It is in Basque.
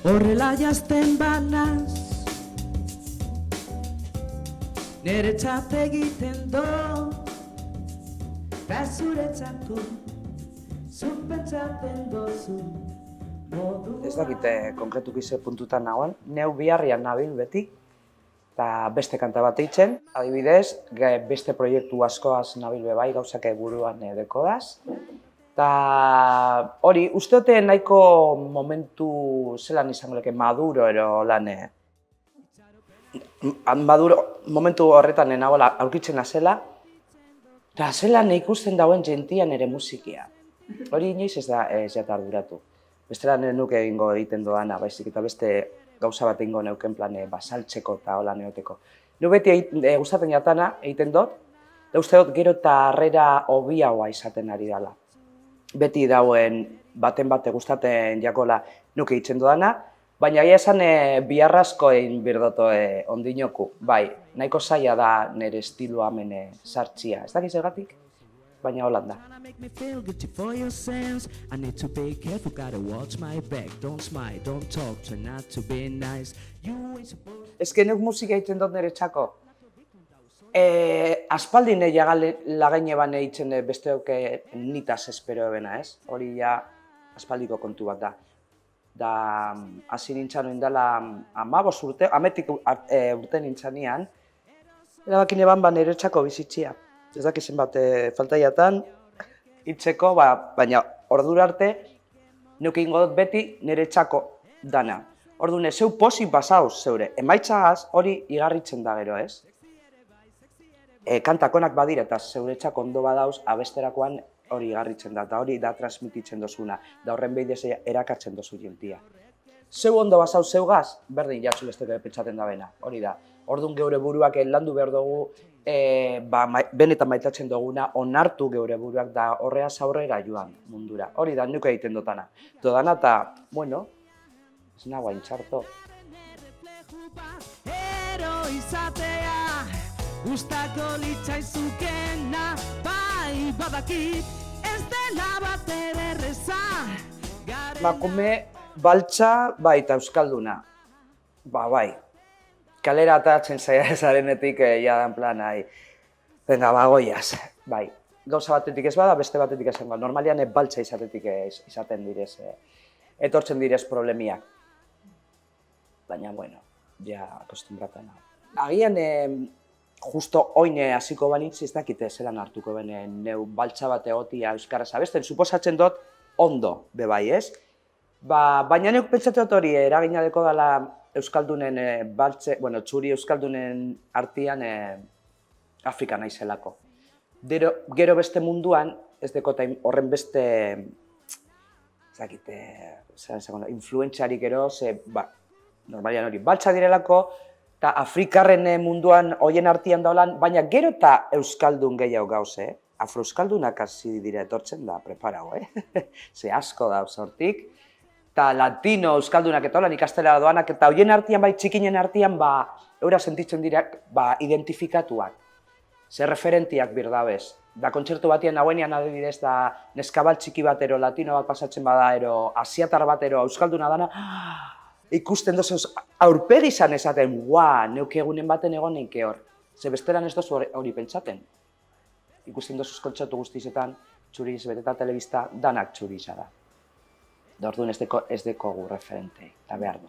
horrela jazten banaz, nere txat egiten do, eta zure txatu, zuk pentsatzen dozu. Ez dakite konkretuki ze puntutan nagoen, neu biharrian nabil beti, eta beste kanta bat eitzen, adibidez, beste proiektu askoaz nabil bebai, gauzak buruan dekodaz. Eta hori, usteote nahiko momentu zelan izango leke maduro ero lan. Maduro momentu horretan nagoela aurkitzen azela, eta zelan ikusten dauen jentian ere musikia. Hori inoiz ez da arduratu. Bestela nuke egingo egiten doana, baizik eta beste gauza bat egingo neuken plane basaltzeko eta hola neoteko. Nu beti gustatzen jatana egiten dut, eta uste dut gero eta harrera hobiagoa izaten ari dela. Beti dauen baten bate gustatzen jakola nuke egiten dudana, baina egia esan biharrazko egin birdoto ondinoku. Bai, nahiko zaila da nire estiloa hemen sartzia. Ez dakiz zergatik? Baina holanda. Ez que neuk musika egiten dut nire txako. Aspaldi nahi lagaine ban egiten besteok nitaz espero ebena, ez? Hori ja aspaldiko kontu bat da. Da, hasi nintzen indela 15 urte, ametik urte nintzanean, erabaki neban nire txako bizitzia. Ez dakizen bat faltaiatan, hitzeko, baina ordura arte, nuke ingo dut beti nire txako dana. Orduan, zeu posik basauz zeure, emaitzagaz hori igarritzen da gero, ez? Kantakonak badira eta zeure txako ondo badauz, abesterakoan hori igarritzen da, eta hori da transmititzen dozuna, da horren behidez erakatzen dozu jentia. Zeu ondo basauz zeugaz, berdin jatzulesteko pentsaten da bena, hori da. Orduan geure buruak landu behar dugu, benetan maitatzen duguna, onartu geure buruak da horreaz aurrera joan mundura. Hori da, nuke egiten dutana. Dodana eta, bueno, ez nagoa intxarto. Gustako litzaizukena, bai badakit, ez dela bat ere erreza. Makume, baltsa, bai, eta euskalduna. Bai. Kalera atatzen zarenetik jadan plan, venga, bagoiaz, bai. Gauza batetik ez bada, beste batetik esan bada. Normalian baltsa izatetik izaten direz, etortzen direz problemiak. Baina, bueno, ja akostumbratan. Agian, justo oin hasiko banitz ez dakite zelan hartuko benen neu baltsa bat egotia euskaraz abesten, suposatzen dut ondo, bebai, ez? Baina neuk pentsatu dut hori eraginadeko dela euskaldunen txuri euskaldunen artean Afrika naizelako. Gero beste munduan, ez dekota horren beste, ez dakite, influentziarik gero, normalian hori baltsa direlako, eta Afrikarren munduan hoien artean daulan, baina gero eta euskaldun gehiago gauz, afroeuskaldunak hasi dira etortzen da, preparau, ze asko da hortik. Eta latino euskaldunak eta holan ikastela doanak, eta hoien artean, bai txikinen artean, eura sentitzen dira identifikatuak. Ze referentiak birdabez. Da kontzertu batian nagoenean adibidez da neskabal txiki batero, latino bat pasatzen bada, asiatar batero, euskalduna dana, ikusten dozuz, aurpegi izan esaten, neuke egunen baten egon neike hor. Ze besteran ez dozu hori pentsaten. Ikusten dozuz kontzertu guztizetan, txuriz, beteta telebista, danak txuriza da. Da orduan ez dekogu referente, eta behar du.